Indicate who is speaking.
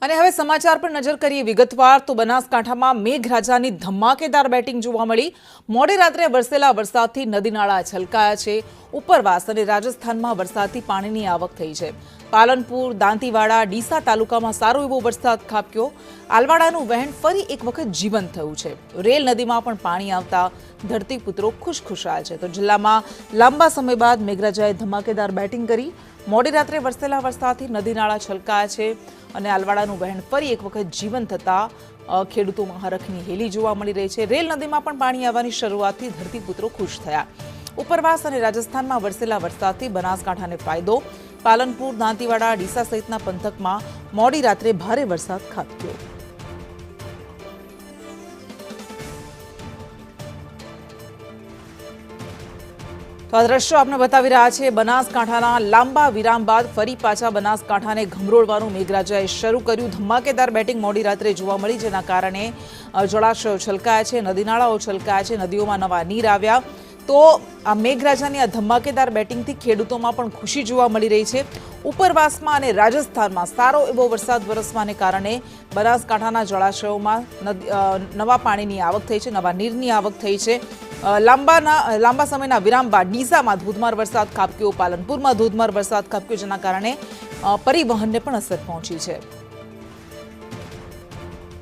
Speaker 1: અને હવે સમાચાર પર નજર કરીએ વિગતવાર તો બનાસકાંઠામાં મેઘરાજાની ધમાકેદાર બેટિંગ જોવા મળી। મોડી રાત્રે વરસેલા વરસાદથી નદી નાળા છલકાયા છે। ઉપરવાસ અને રાજસ્થાનમાં વરસાદથી પાણીની આવક થઈ છે। પાલનપુર, દાંતીવાડા, ડીસા તાલુકામાં સારો એવો વરસાદ ખાબક્યો। આલવાડાનું વહેણ ફરી એક વખત જીવંત થયું છે। રેલ નદીમાં પણ પાણી આવતા ધરતીપુત્રો ખુશખુશાલ છે। તો જિલ્લામાં લાંબા સમય બાદ મેઘરાજાએ ધમાકેદાર બેટિંગ કરી। મોડી રાત્રે વરસેલા વરસાદથી નદી નાળા છલકાયા છે અને આલવાડાનું વહેણ ફરી એક વખત જીવંત થતા ખેડૂતોમાં હરખની હેલી જોવા મળી રહી છે। રેલ નદીમાં પણ પાણી આવવાની શરૂઆતથી ધરતીપુત્રો ખુશ થયા। ઉપરવાસ અને રાજસ્થાનમાં વરસેલા વરસાદથી બનાસકાંઠાને ફાયદો। પાલનપુર, દાંતીવાડા, ડીસા સહિતના પંથકમાં મોડી રાત્રે ભારે વરસાદ ખાબક્યો। તો આ દ્રશ્યો આપણે બતાવી રહ્યા છે બનાસકાંઠાના લાંબા વિરામ બાદ ફરી પાછા બનાસકાંઠાને ઘમરોળવાનું મેઘરાજાએ શરૂ કર્યું। ધમાકેદાર બેટિંગ મોડી રાત્રે જોવા મળી, જેના કારણે જળાશયો છલકાયા છે, નદી નાળાઓ છલકાયા છે, નદીઓમાં નવા નીર આવ્યા। તો આ મેઘરાજાની આ ધમાકેદાર બેટિંગથી ખેડૂતોમાં પણ ખુશી જોવા મળી રહી છે। ઉપરવાસમાં અને રાજસ્થાનમાં સારો એવો વરસાદ વરસવાને કારણે બનાસકાંઠાના જળાશયોમાં નવા પાણીની આવક થઈ છે, નવા નીરની આવક થઈ છે। લાંબા સમયના વિરામ બાદ ડીસામાં ધોધમાર વરસાદ ખાબક્યો, પાલનપુરમાં ધોધમાર વરસાદ ખાબક્યો, જેના કારણે પરિવહનને પણ અસર પહોંચી છે।